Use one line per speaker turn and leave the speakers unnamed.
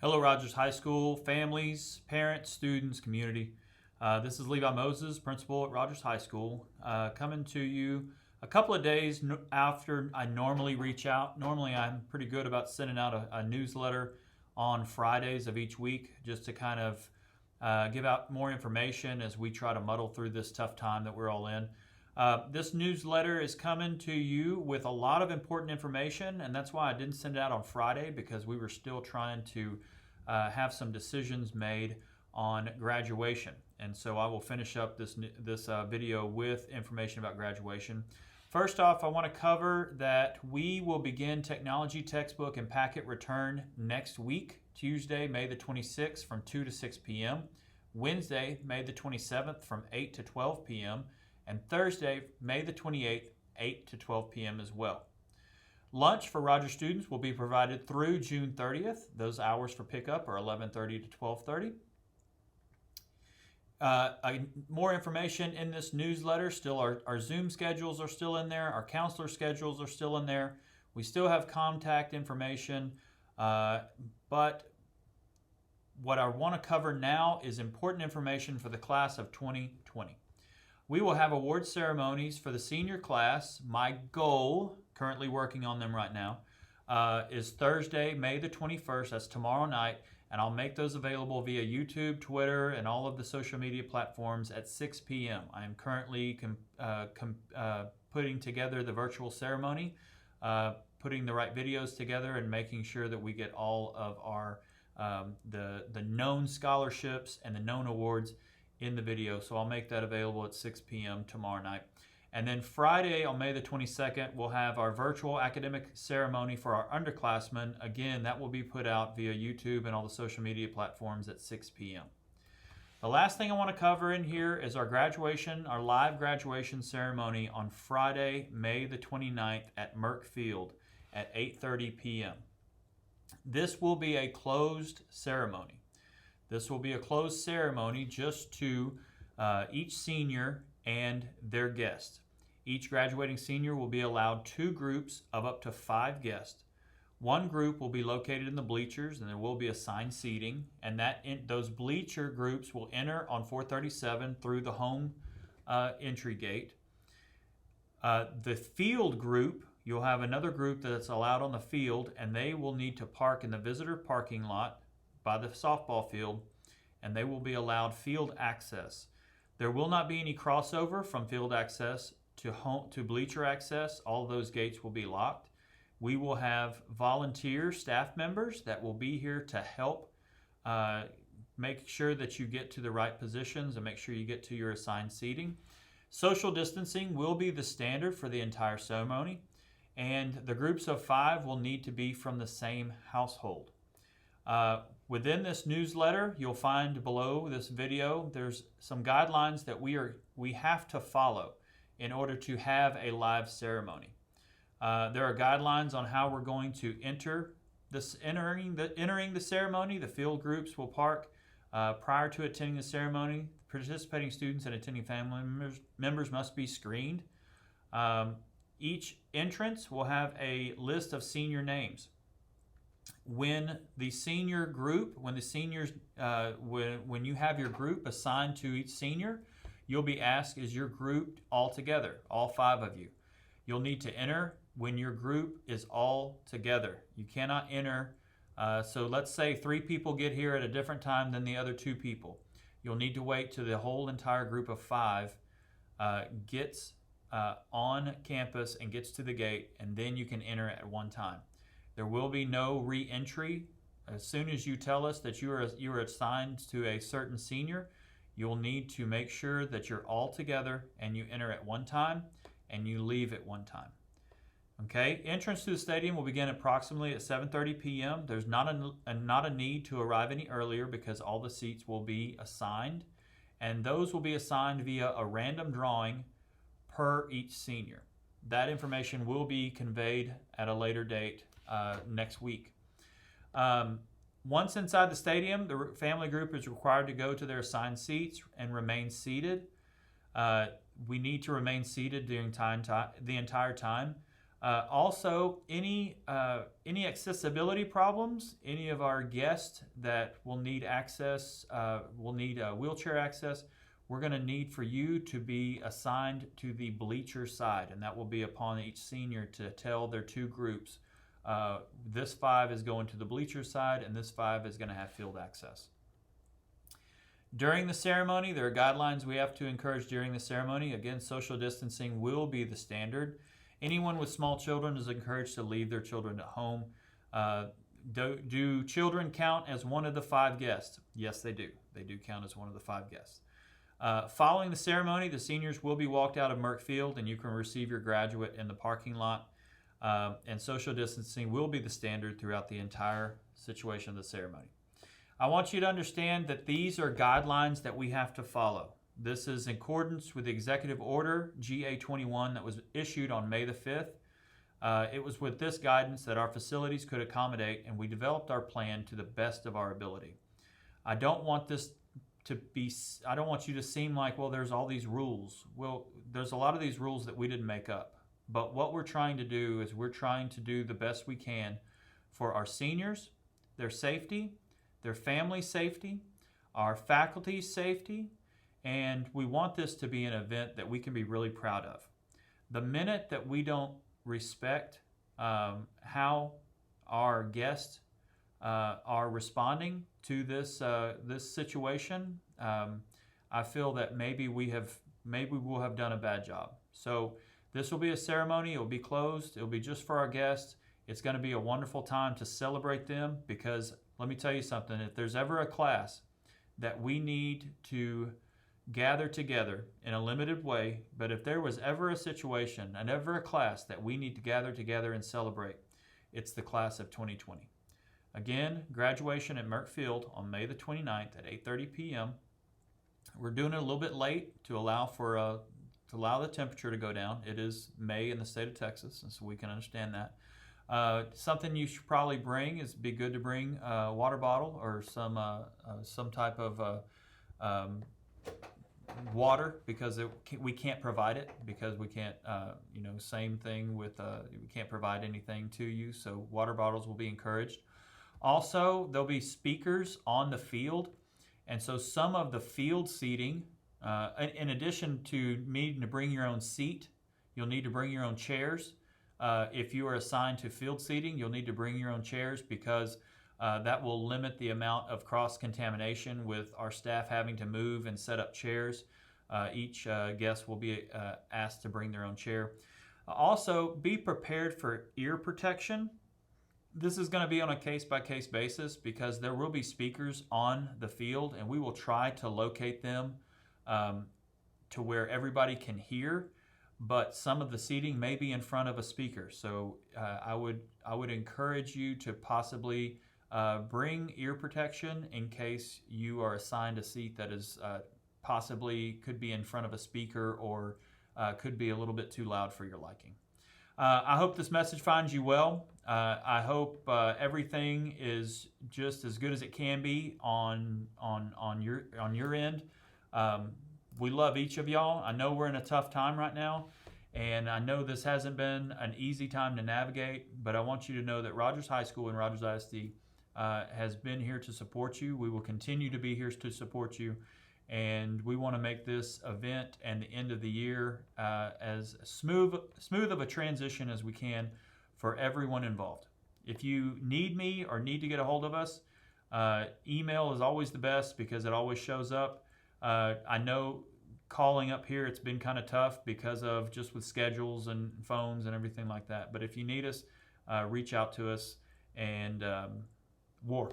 Hello, Rogers High School, families, parents, students, community. This is Levi Moses, principal at Rogers High School, coming to you a couple of days after I normally reach out. Normally, I'm pretty good about sending out a newsletter on Fridays of each week just to kind of give out more information as we try to muddle through this tough time that we're all in. This newsletter is coming to you with a lot of important information, and that's why I didn't send it out on Friday, because we were still trying to have some decisions made on graduation. And so I will finish up this video with information about graduation. First off, I want to cover that we will begin technology textbook and packet return next week, Tuesday, May the 26th from 2 to 6 p.m., Wednesday, May the 27th from 8 to 12 p.m., and Thursday, May the 28th, 8 to 12 p.m. as well. Lunch for Rogers students will be provided through June 30th. Those hours for pickup are 11:30 to 12:30. More information in this newsletter. Still, our Zoom schedules are still in there. Our counselor schedules are still in there. We still have contact information, but what I want to cover now is important information for the class of 2020. We will have award ceremonies for the senior class. My goal, currently working on them right now, is Thursday, May the 21st. That's tomorrow night. And I'll make those available via YouTube, Twitter, and all of the social media platforms at 6 p.m. I am currently putting together the virtual ceremony, putting the right videos together, and making sure that we get all of our the known scholarships and the known awards in the video. So I'll make that available at 6 p.m. tomorrow night. And then Friday on May the 22nd, we'll have our virtual academic ceremony for our underclassmen. Again, that will be put out via YouTube and all the social media platforms at 6 p.m. The last thing I want to cover in here is our graduation, our live graduation ceremony on Friday, May the 29th at Merck Field at 8:30 p.m. This will be a closed ceremony. This will be a closed ceremony just to each senior and their guests. Each graduating senior will be allowed 2 groups of up to 5 guests. One group will be located in the bleachers, and there will be assigned seating, and those bleacher groups will enter on 437 through the home entry gate. The field group, you'll have another group that's allowed on the field, and they will need to park in the visitor parking lot by the softball field, and they will be allowed field access. There will not be any crossover from field access to bleacher access. All of those gates will be locked. We will have volunteer staff members that will be here to help make sure that you get to the right positions and make sure you get to your assigned seating. Social distancing will be the standard for the entire ceremony, and the groups of 5 will need to be from the same household. Within this newsletter, you'll find below this video, there's some guidelines that we have to follow in order to have a live ceremony. There are guidelines on how we're going to entering the ceremony. The field groups will park prior to attending the ceremony. Participating students and attending family members must be screened. Each entrance will have a list of senior names. When the senior group, when you have your group assigned to each senior, you'll be asked, is your group all together, all 5 of you? You'll need to enter when your group is all together. You cannot enter, so let's say 3 people get here at a different time than the other 2 people. You'll need to wait till the whole entire group of 5 gets on campus and gets to the gate, and then you can enter at one time. There will be no re-entry. As soon as you tell us that you are assigned to a certain senior, you'll need to make sure that you're all together and you enter at one time and you leave at one time. Okay, entrance to the stadium will begin approximately at 7:30 p.m. There's not a need to arrive any earlier because all the seats will be assigned, and those will be assigned via a random drawing per each senior. That information will be conveyed at a later date next week. Once inside the stadium, the family group is required to go to their assigned seats and remain seated. We need to remain seated during the entire time. Also, any accessibility problems, any of our guests that will need access, will need wheelchair access, we're going to need for you to be assigned to the bleacher side, and that will be upon each senior to tell their two groups. This 5 is going to the bleacher side, and this 5 is going to have field access. During the ceremony, there are guidelines we have to encourage during the ceremony. Again, social distancing will be the standard. Anyone with small children is encouraged to leave their children at home. Do children count as one of the 5 guests? Yes, they do. They do count as one of the 5 guests. Following the ceremony, the seniors will be walked out of Merck Field, and you can receive your graduate in the parking lot. And social distancing will be the standard throughout the entire situation of the ceremony. I want you to understand that these are guidelines that we have to follow. This is in accordance with the Executive Order GA-21 that was issued on May the 5th. It was with this guidance that our facilities could accommodate, and we developed our plan to the best of our ability. I don't want you to seem like, well, there's all these rules. Well, there's a lot of these rules that we didn't make up. But what we're trying to do is we're trying to do the best we can for our seniors, their safety, their family safety, our faculty's safety, and we want this to be an event that we can be really proud of. The minute that we don't respect how our guests are responding to this situation, I feel that maybe we'll have done a bad job. So this will be a ceremony. It will be closed. It will be just for our guests. It's going to be a wonderful time to celebrate them, because let me tell you something. If there's ever a class that we need to gather together in a limited way, but if there was ever a situation and ever a class that we need to gather together and celebrate, it's the class of 2020. Again, graduation at Merck Field on May the 29th at 8:30 p.m. We're doing it a little bit late to allow the temperature to go down. It is May in the state of Texas, and so we can understand that. Something you should probably bring is be good to bring a water bottle or some type of water, because we can't provide it, because we can't, same thing with, we can't provide anything to you, so water bottles will be encouraged. Also, there'll be speakers on the field, and so some of the field seating, in addition to needing to bring your own seat, you'll need to bring your own chairs. If you are assigned to field seating, you'll need to bring your own chairs, because that will limit the amount of cross-contamination with our staff having to move and set up chairs. Each guest will be asked to bring their own chair. Also, be prepared for ear protection. This is going to be on a case-by-case basis, because there will be speakers on the field, and we will try to locate them to where everybody can hear. But some of the seating may be in front of a speaker, so I would encourage you to possibly bring ear protection in case you are assigned a seat that is possibly could be in front of a speaker, or could be a little bit too loud for your liking. I hope this message finds you well. I hope everything is just as good as it can be on your end. We love each of y'all. I know we're in a tough time right now, and I know this hasn't been an easy time to navigate, but I want you to know that Rogers High School and Rogers ISD has been here to support you. We will continue to be here to support you, and we want to make this event and the end of the year as smooth of a transition as we can for everyone involved. If you need me or need to get a hold of us, email is always the best, because it always shows up. I know calling up here, it's been kind of tough because of just with schedules and phones and everything like that. But if you need us, reach out to us, and war.